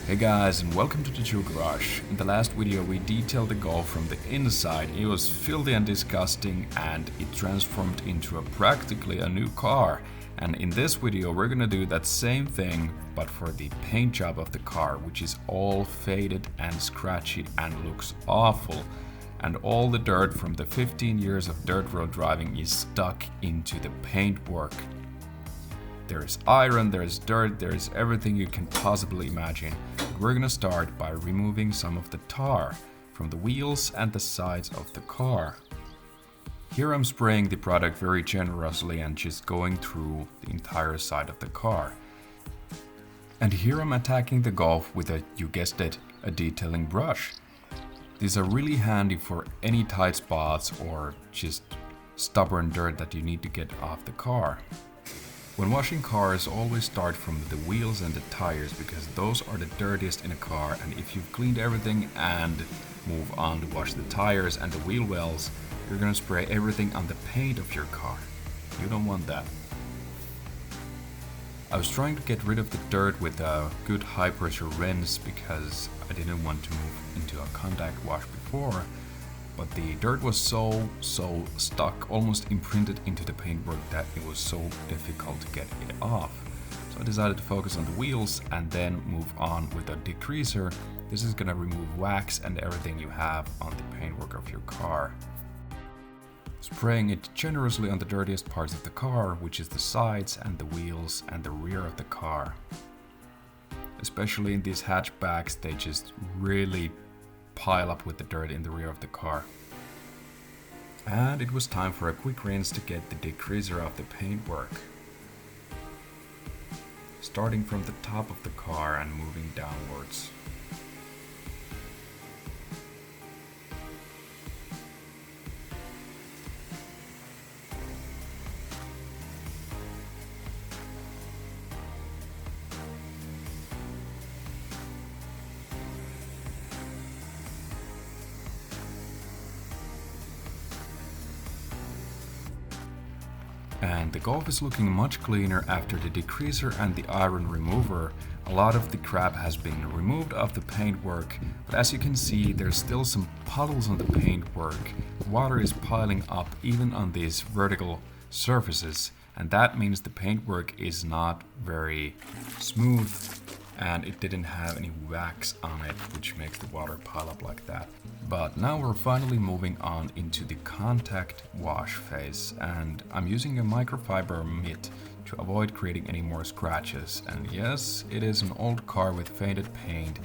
Hey guys, and welcome to the Tool Garage. In the last video we detailed the Golf from the inside. It was filthy and disgusting, and it transformed into practically a new car. And in this video we're gonna do that same thing, but for the paint job of the car, which is all faded and scratchy and looks awful. And all the dirt from the 15 years of dirt road driving is stuck into the paintwork. There's iron, there's dirt, there's everything you can possibly imagine. But we're gonna start by removing some of the tar from the wheels and the sides of the car. Here I'm spraying the product very generously and just going through the entire side of the car. And here I'm attacking the Golf with you guessed it, a detailing brush. These are really handy for any tight spots or just stubborn dirt that you need to get off the car. When washing cars, always start from the wheels and the tires because those are the dirtiest in a car, and if you've cleaned everything and move on to wash the tires and the wheel wells, you're gonna spray everything on the paint of your car. You don't want that. I was trying to get rid of the dirt with a good high pressure rinse because I didn't want to move into a contact wash before, but the dirt was so stuck, almost imprinted into the paintwork, that it was so difficult to get it off. So I decided to focus on the wheels and then move on with a degreaser. This is gonna remove wax and everything you have on the paintwork of your car. Spraying it generously on the dirtiest parts of the car, which is the sides and the wheels and the rear of the car. Especially in these hatchbacks, they just really pile up with the dirt in the rear of the car. And it was time for a quick rinse to get the degreaser off the paintwork. Starting from the top of the car and moving downwards. And the Golf is looking much cleaner after the degreaser and the iron remover. A lot of the crap has been removed off the paintwork, but as you can see, there's still some puddles on the paintwork. Water is piling up even on these vertical surfaces, and that means the paintwork is not very smooth and it didn't have any wax on it, which makes the water pile up like that. But now we're finally moving on into the contact wash phase, and I'm using a microfiber mitt to avoid creating any more scratches. And yes, it is an old car with faded paint,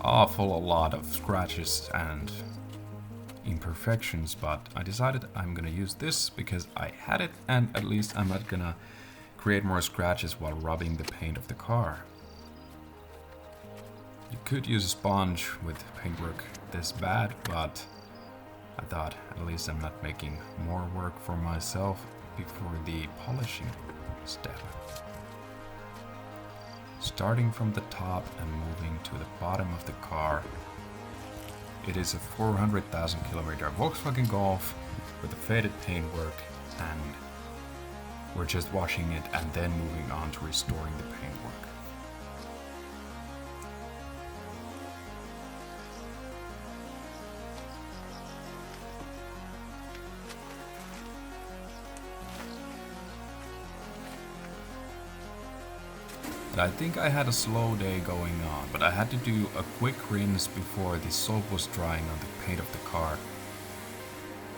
awful a lot of scratches and imperfections, but I decided I'm gonna use this because I had it, and at least I'm not gonna create more scratches while rubbing the paint of the car. You could use a sponge with paintwork this bad, but I thought at least I'm not making more work for myself before the polishing step. Starting from the top and moving to the bottom of the car. It is a 400,000 kilometer Volkswagen Golf with a faded paintwork, and we're just washing it and then moving on to restoring the paintwork. And I think I had a slow day going on, but I had to do a quick rinse before the soap was drying on the paint of the car,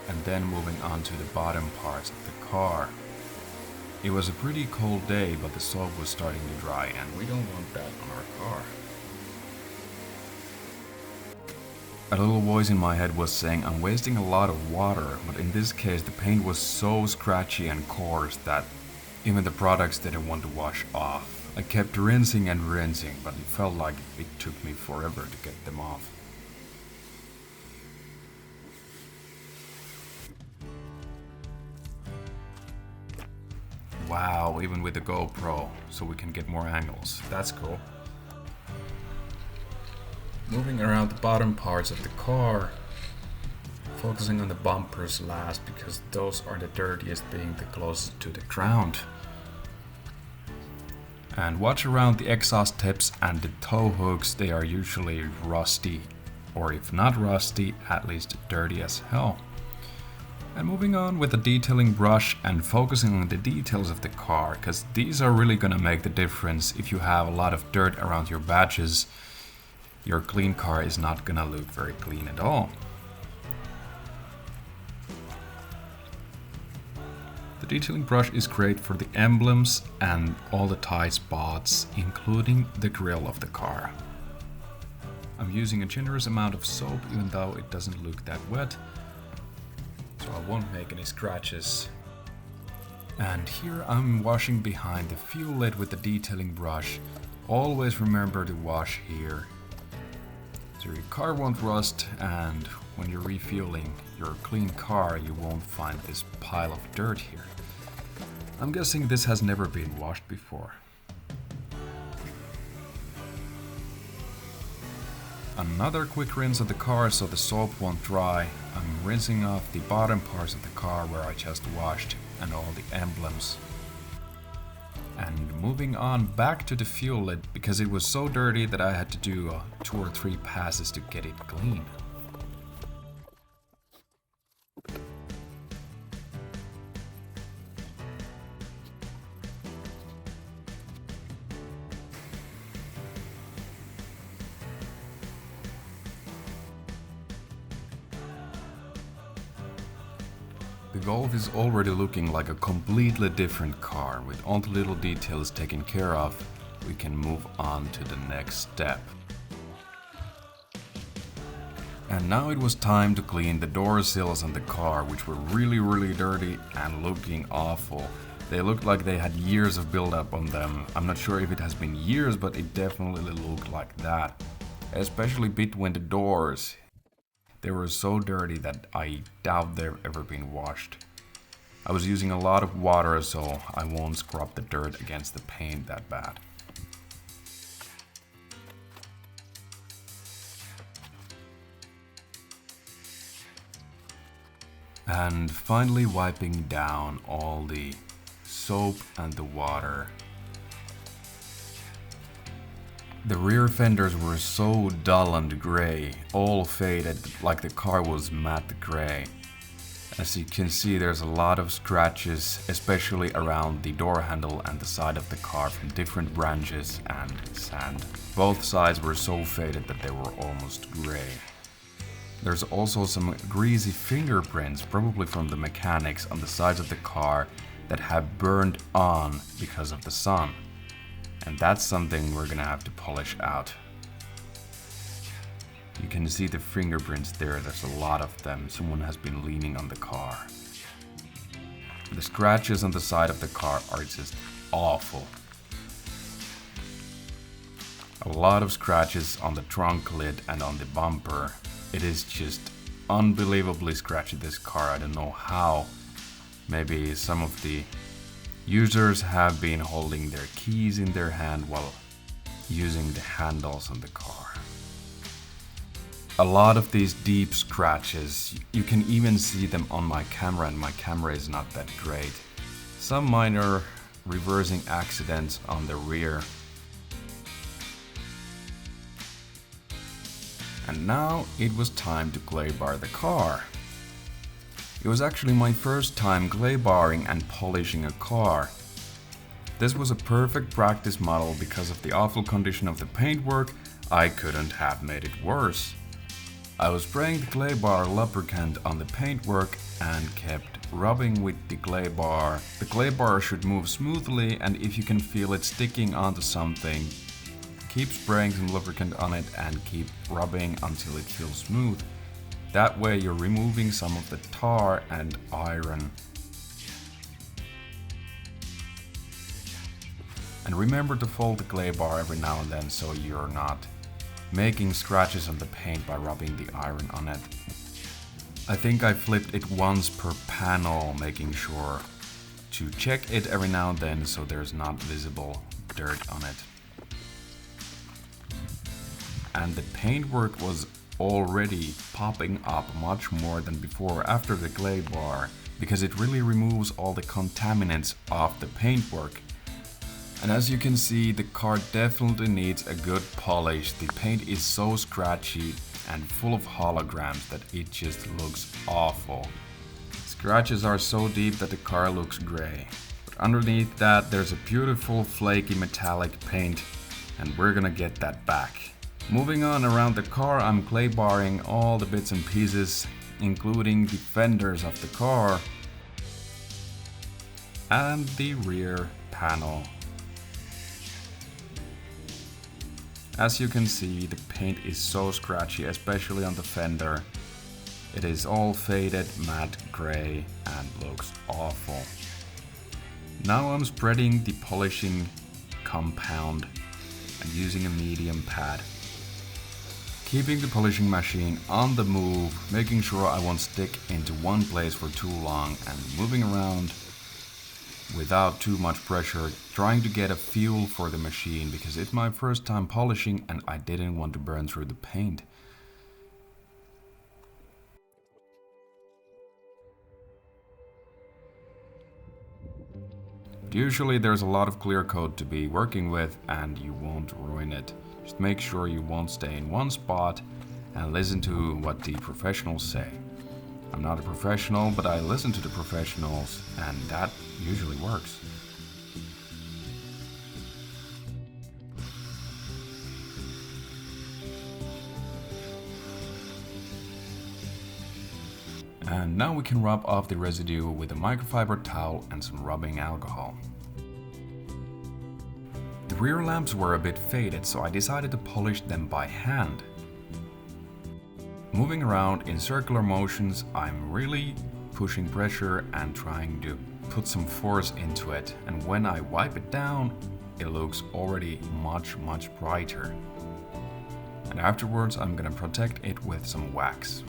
and then moving on to the bottom parts of the car. It was a pretty cold day, but the soap was starting to dry, and we don't want that on our car. A little voice in my head was saying I'm wasting a lot of water, but in this case the paint was so scratchy and coarse that even the products didn't want to wash off. I kept rinsing and rinsing, but it felt like it took me forever to get them off. Wow, even with the GoPro, so we can get more angles. That's cool. Moving around the bottom parts of the car, focusing on the bumpers last because those are the dirtiest, being the closest to the ground. And watch around the exhaust tips and the tow hooks, they are usually rusty, or if not rusty, at least dirty as hell. And moving on with the detailing brush and focusing on the details of the car, because these are really gonna make the difference. If you have a lot of dirt around your badges, your clean car is not gonna look very clean at all. The detailing brush is great for the emblems and all the tight spots, including the grille of the car. I'm using a generous amount of soap even though it doesn't look that wet, so I won't make any scratches. And here I'm washing behind the fuel lid with the detailing brush. Always remember to wash here, so your car won't rust, and when you're refueling your clean car you won't find this pile of dirt here. I'm guessing this has never been washed before. Another quick rinse of the car so the soap won't dry. I'm rinsing off the bottom parts of the car where I just washed and all the emblems. And moving on back to the fuel lid because it was so dirty that I had to do 2 or 3 passes to get it clean. The Golf is already looking like a completely different car. With all the little details taken care of, we can move on to the next step. And now it was time to clean the door sills on the car, which were really dirty and looking awful. They looked like they had years of buildup on them. I'm not sure if it has been years, but it definitely looked like that. Especially between the doors. They were so dirty that I doubt they've ever been washed. I was using a lot of water, so I won't scrub the dirt against the paint that bad. And finally wiping down all the soap and the water. The rear fenders were so dull and grey, all faded like the car was matte grey. As you can see, there's a lot of scratches, especially around the door handle and the side of the car from different branches and sand. Both sides were so faded that they were almost grey. There's also some greasy fingerprints, probably from the mechanics on the sides of the car that have burned on because of the sun. And that's something we're gonna have to polish out. You can see the fingerprints there, there's a lot of them. Someone has been leaning on the car. The scratches on the side of the car are just awful. A lot of scratches on the trunk lid and on the bumper. It is just unbelievably scratchy, this car. I don't know how. Maybe some of the users have been holding their keys in their hand while using the handles on the car. A lot of these deep scratches, you can even see them on my camera, and my camera is not that great. Some minor reversing accidents on the rear. And now it was time to clay bar the car. It was actually my first time clay barring and polishing a car. This was a perfect practice model because of the awful condition of the paintwork. I couldn't have made it worse. I was spraying the clay bar lubricant on the paintwork and kept rubbing with the clay bar. The clay bar should move smoothly, and if you can feel it sticking onto something, keep spraying some lubricant on it and keep rubbing until it feels smooth. That way you're removing some of the tar and iron. And remember to fold the clay bar every now and then so you're not making scratches on the paint by rubbing the iron on it. I think I flipped it once per panel, making sure to check it every now and then so there's not visible dirt on it. And the paintwork was already popping up much more than before after the clay bar, because it really removes all the contaminants off the paintwork. And as you can see, the car definitely needs a good polish. The paint is so scratchy and full of holograms that it just looks awful. Scratches are so deep that the car looks gray. But underneath that there's a beautiful flaky metallic paint, and we're gonna get that back. Moving on around the car, I'm clay barring all the bits and pieces, including the fenders of the car and the rear panel. As you can see, the paint is so scratchy, especially on the fender. It is all faded matte gray and looks awful. Now I'm spreading the polishing compound and using a medium pad. Keeping the polishing machine on the move, making sure I won't stick into one place for too long, and moving around without too much pressure, trying to get a feel for the machine because it's my first time polishing and I didn't want to burn through the paint. But usually there's a lot of clear coat to be working with and you won't ruin it. Just make sure you won't stay in one spot and listen to what the professionals say. I'm not a professional, but I listen to the professionals, and that usually works. And now we can rub off the residue with a microfiber towel and some rubbing alcohol. The rear lamps were a bit faded, so I decided to polish them by hand. Moving around in circular motions, I'm really pushing pressure and trying to put some force into it, and when I wipe it down, it looks already much brighter. And afterwards I'm gonna protect it with some wax.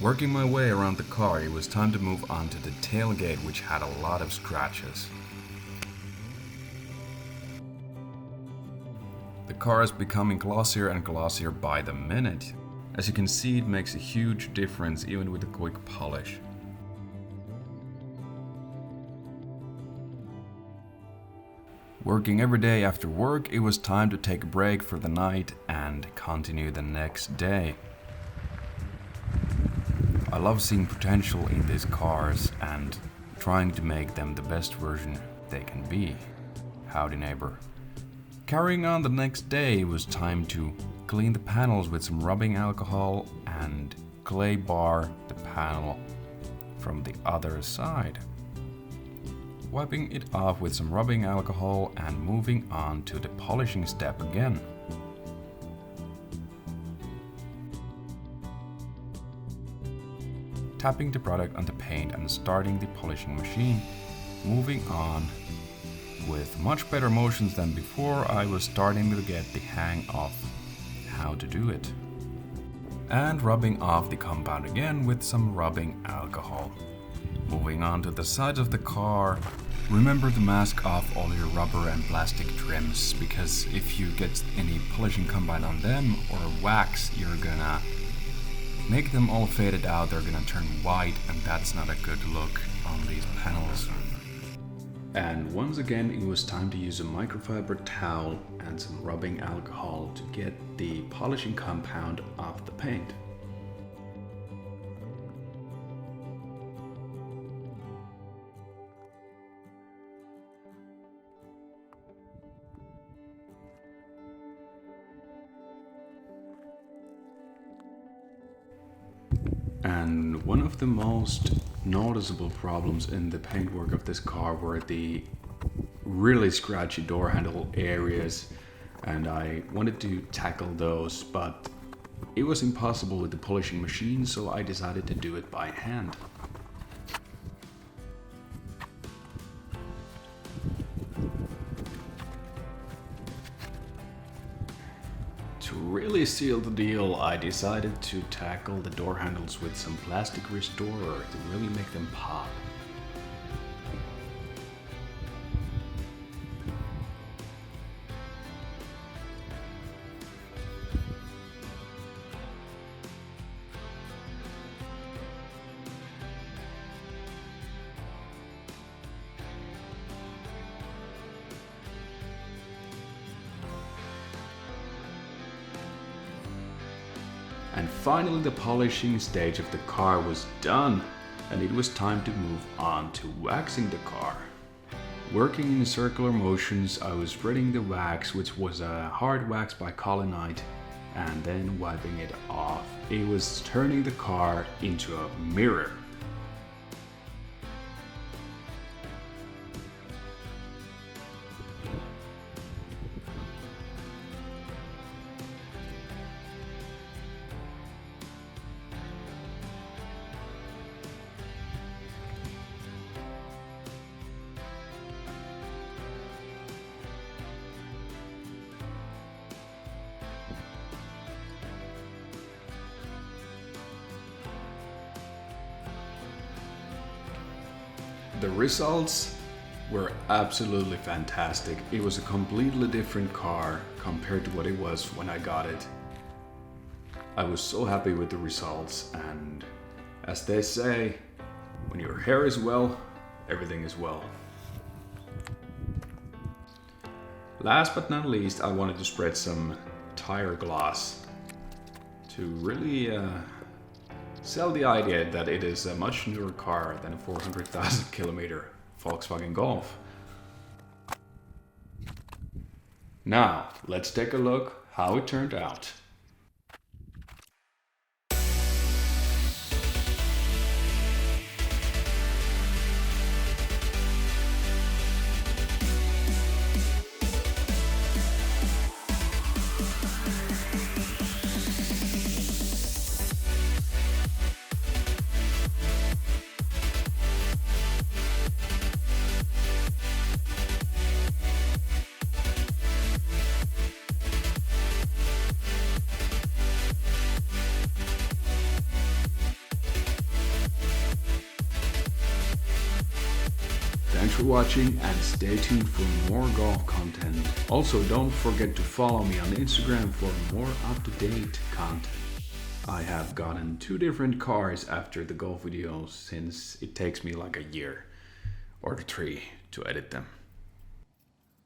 Working my way around the car, it was time to move on to the tailgate, which had a lot of scratches. The car is becoming glossier and glossier by the minute. As you can see, it makes a huge difference even with a quick polish. Working every day after work, it was time to take a break for the night and continue the next day. I love seeing potential in these cars and trying to make them the best version they can be. Howdy neighbor. Carrying on the next day, it was time to clean the panels with some rubbing alcohol and clay bar the panel from the other side. Wiping it off with some rubbing alcohol and moving on to the polishing step again. Tapping the product on the paint and starting the polishing machine. Moving on with much better motions than before, I was starting to get the hang of how to do it. And rubbing off the compound again with some rubbing alcohol. Moving on to the sides of the car. Remember to mask off all your rubber and plastic trims, because if you get any polishing compound on them or wax, you're gonna make them all faded out, they're gonna turn white, and that's not a good look on these panels. And once again, it was time to use a microfiber towel and some rubbing alcohol to get the polishing compound off the paint. And one of the most noticeable problems in the paintwork of this car were the really scratchy door handle areas, and I wanted to tackle those, but it was impossible with the polishing machine, so I decided to do it by hand. To really seal the deal, I decided to tackle the door handles with some plastic restorer to really make them pop. And finally the polishing stage of the car was done, and it was time to move on to waxing the car. Working in circular motions, I was spreading the wax, which was a hard wax by Colonite, and then wiping it off. It was turning the car into a mirror. The results were absolutely fantastic. It was a completely different car compared to what it was when I got it. I was so happy with the results, and as they say, when your hair is well, everything is well. Last but not least, I wanted to spread some tire gloss to really sell the idea that it is a much newer car than a 400,000 kilometer Volkswagen Golf. Now, let's take a look how it turned out. Thanks for watching, and stay tuned for more golf content. Also, don't forget to follow me on Instagram for more up-to-date content. I have gotten 2 different cars after the golf videos, since it takes me like a year or 3 to edit them.